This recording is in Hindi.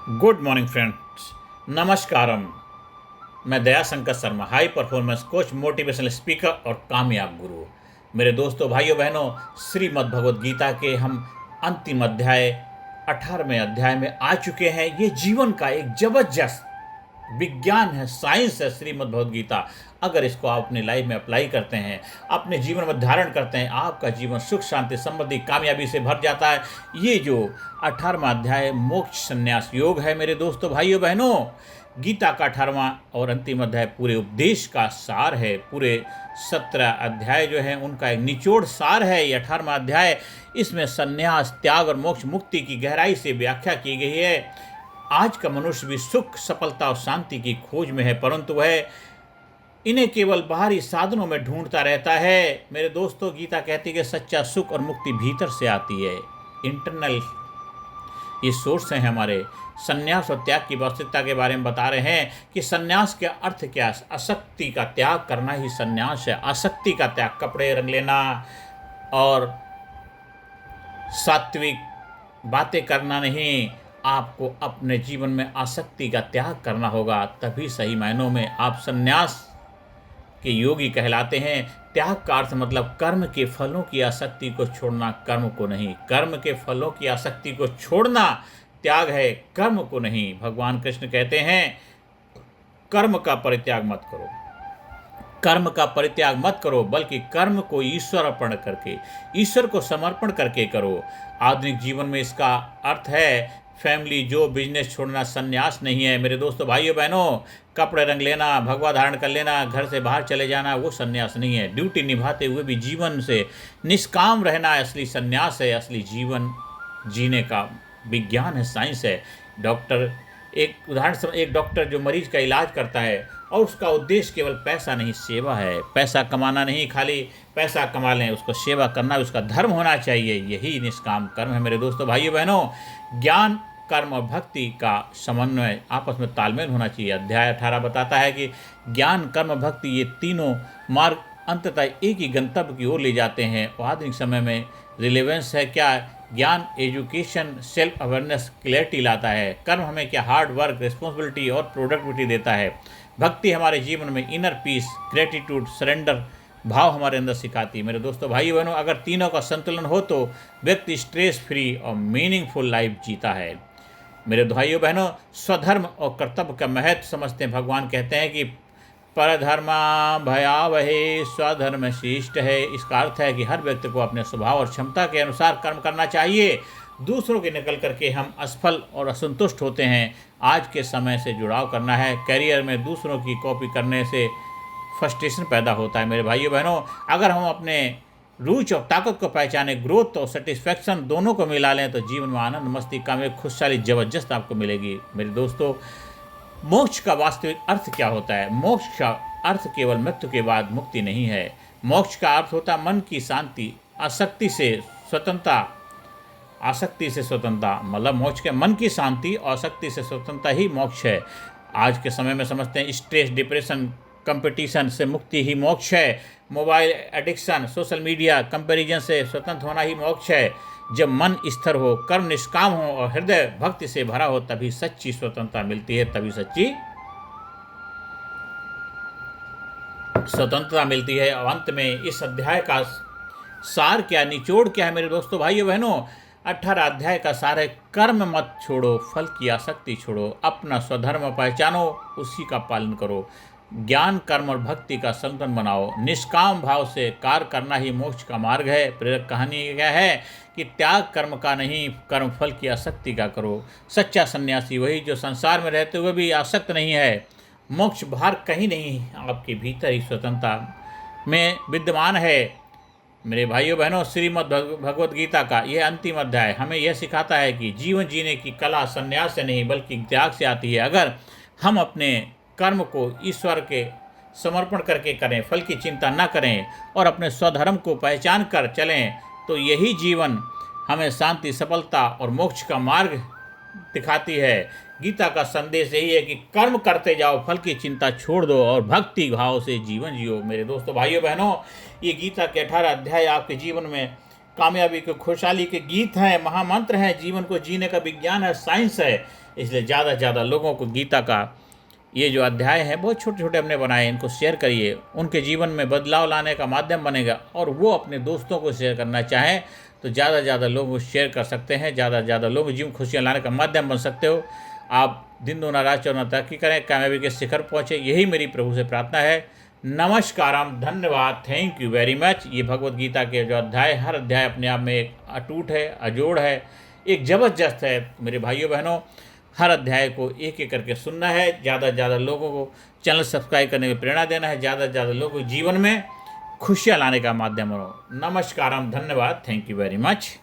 गुड मॉर्निंग फ्रेंड्स, नमस्कारम। मैं Daya Shankar Sharma, high performance coach, motivational speaker और कामयाब गुरु। मेरे दोस्तों, भाइयों बहनों, श्रीमद् भगवद गीता के हम अंतिम अध्याय 18वें अध्याय में आ चुके हैं। ये जीवन का एक जबरदस्त विज्ञान है, साइंस है श्रीमद् भगवद गीता। अगर इसको आप अपनी लाइफ में अप्लाई करते हैं, अपने जीवन में धारण करते हैं, आपका जीवन सुख शांति समृद्धि कामयाबी से भर जाता है। ये जो 18वां अध्याय मोक्ष संन्यास योग है मेरे दोस्तों, भाइयों बहनों, गीता का 18वां और अंतिम अध्याय पूरे उपदेश का सार है। पूरे 17 अध्याय जो है उनका एक निचोड़ सार है ये 18वां अध्याय। इसमें संन्यास, त्याग और मोक्ष मुक्ति की गहराई से व्याख्या की गई है। आज का मनुष्य भी सुख, सफलता और शांति की खोज में है, परंतु वह इन्हें केवल बाहरी साधनों में ढूंढता रहता है। मेरे दोस्तों, गीता कहती है कि सच्चा सुख और मुक्ति भीतर से आती है, इंटरनल। ये सोर्स हैं हमारे। संन्यास और त्याग की वास्तविकता के बारे में बता रहे हैं कि संन्यास का अर्थ क्या है। आसक्ति का त्याग करना ही संन्यास है। आसक्ति का त्याग, कपड़े रंग लेना और सात्विक बातें करना नहीं, आपको अपने जीवन में आसक्ति का त्याग करना होगा, तभी सही मायनों में आप संन्यास के योगी कहलाते हैं। त्याग का अर्थ मतलब कर्म के फलों की आसक्ति को छोड़ना, कर्म को नहीं। कर्म के फलों की आसक्ति को छोड़ना त्याग है, कर्म को नहीं। भगवान कृष्ण कहते हैं, कर्म का परित्याग मत करो, कर्म का परित्याग मत करो, बल्कि कर्म को ईश्वर अर्पण करके, ईश्वर को समर्पण करके करो। आधुनिक जीवन में इसका अर्थ है फैमिली जो बिजनेस छोड़ना संन्यास नहीं है। मेरे दोस्तों, भाइयों बहनों, कपड़े रंग लेना, भगवा धारण कर लेना, घर से बाहर चले जाना, वो संन्यास नहीं है। ड्यूटी निभाते हुए भी जीवन से निष्काम रहना असली संन्यास है। असली जीवन जीने का विज्ञान है, साइंस है। डॉक्टर, एक उदाहरण, एक डॉक्टर जो मरीज का इलाज करता है और उसका उद्देश्य केवल पैसा नहीं, सेवा है। पैसा कमाना नहीं, खाली पैसा कमा लें, उसको सेवा करना उसका धर्म होना चाहिए। यही निष्काम कर्म है। मेरे दोस्तों, भाइयों बहनों, ज्ञान, कर्म और भक्ति का समन्वय, आपस में तालमेल होना चाहिए। अध्याय 18 बताता है कि ज्ञान, कर्म, भक्ति, ये तीनों मार्ग अंततः एक ही गंतव्य की ओर ले जाते हैं। और आधुनिक समय में रिलेवेंस है क्या? ज्ञान, एजुकेशन, सेल्फ अवेयरनेस, क्लैरिटी लाता है। कर्म हमें क्या? हार्ड वर्क, रिस्पॉन्सिबिलिटी और प्रोडक्टिविटी देता है। भक्ति हमारे जीवन में इनर पीस, ग्रेटिट्यूड, सरेंडर भाव हमारे अंदर सिखाती है। मेरे दोस्तों, भाइयों बहनों, अगर तीनों का संतुलन हो तो व्यक्ति स्ट्रेस फ्री और मीनिंगफुल लाइफ जीता है। मेरे भाइयों बहनों, स्वधर्म और कर्तव्य का महत्व समझते हैं। भगवान कहते हैं कि परधर्मा भयावहे स्वधर्म शिष्ट है। इसका अर्थ है कि हर व्यक्ति को अपने स्वभाव और क्षमता के अनुसार कर्म करना चाहिए। दूसरों की नकल करके हम असफल और असंतुष्ट होते हैं। आज के समय से जुड़ाव करना है। करियर में दूसरों की कॉपी करने से फ्रस्ट्रेशन पैदा होता है। मेरे भाइयों बहनों, अगर हम अपने रुचि और ताकत को पहचाने, ग्रोथ और सेटिस्फैक्शन दोनों को मिला लें, तो जीवन में आनंद, मस्ती, कामयाबी, खुशहाली जबरदस्त आपको मिलेगी। मेरे दोस्तों, मोक्ष का वास्तविक अर्थ क्या होता है? मोक्ष का अर्थ केवल मृत्यु के बाद मुक्ति नहीं है। मोक्ष का अर्थ होता है मन की शांति, आसक्ति से स्वतंत्रता। आसक्ति से स्वतंत्रता मतलब मोक्ष के मन की शांति और आसक्ति से स्वतंत्रता ही मोक्ष है। आज के समय में समझते हैं स्ट्रेस, डिप्रेशन, कंपटीशन से मुक्ति ही मोक्ष है। Mobile addiction, social media, comparison से स्वतंत्र होना ही मोक्ष है। जब मन स्थिर हो, कर्म निष्काम हो और हृदय भक्ति से भरा हो, तभी सच्ची स्वतंत्रता मिलती है, तभी सच्ची स्वतंत्रता मिलती है। और अंत में इस अध्याय का सार क्या, निचोड़ क्या है? मेरे दोस्तों, भाइयों बहनों, 18 अध्याय का सार है, कर्म मत छोड़ो, फल की आसक्ति छोड़ो, अपना स्वधर्म पहचानो, उसी का पालन करो। ज्ञान, कर्म और भक्ति का संतुलन बनाओ। निष्काम भाव से कार्य करना ही मोक्ष का मार्ग है। प्रेरक कहानी क्या है कि त्याग कर्म का नहीं, कर्म फल की आसक्ति का करो। सच्चा सन्यासी वही जो संसार में रहते हुए भी आसक्त नहीं है। मोक्ष बाहर कहीं नहीं, आपके भीतर ही स्वतंत्रता में विद्यमान है। मेरे भाइयों बहनों, श्रीमद् भगवद गीता का यह अंतिम अध्याय हमें यह सिखाता है कि जीवन जीने की कला संन्यास से नहीं बल्कि त्याग से आती है। अगर हम अपने कर्म को ईश्वर के समर्पण करके करें, फल की चिंता न करें और अपने स्वधर्म को पहचान कर चलें, तो यही जीवन हमें शांति, सफलता और मोक्ष का मार्ग दिखाती है। गीता का संदेश यही है कि कर्म करते जाओ, फल की चिंता छोड़ दो और भक्ति भाव से जीवन जियो। मेरे दोस्तों, भाइयों बहनों, ये गीता के 18 अध्याय आपके जीवन में कामयाबी के, खुशहाली के गीत हैं, महामंत्र हैं, जीवन को जीने का विज्ञान है, साइंस है। इसलिए ज़्यादा से ज़्यादा लोगों को गीता का ये जो अध्याय है, बहुत छोटे छोटे हमने बनाए, इनको शेयर करिए। उनके जीवन में बदलाव लाने का माध्यम बनेगा। और वो अपने दोस्तों को शेयर करना चाहें तो ज़्यादा से ज़्यादा लोग वो शेयर कर सकते हैं, ज़्यादा से ज़्यादा लोग जीवन खुशियाँ लाने का माध्यम बन सकते हो। आप दिन दोना रात चौना तरक्की करें, कामयाबी के शिखर पहुँचे, यही मेरी प्रभु से प्रार्थना है। नमस्कारम, धन्यवाद, थैंक यू वेरी मच। ये भगवत गीता के जो अध्याय, हर अध्याय अपने आप में एक अटूट है, अजोड़ है, एक ज़बरदस्त है। मेरे भाइयों बहनों, हर अध्याय को एक एक करके सुनना है, ज़्यादा से ज़्यादा लोगों को चैनल सब्सक्राइब करने की प्रेरणा देना है, ज़्यादा से ज़्यादा लोगों को जीवन में खुशियाँ लाने का माध्यम हो। नमस्कारम, धन्यवाद, थैंक यू वेरी मच।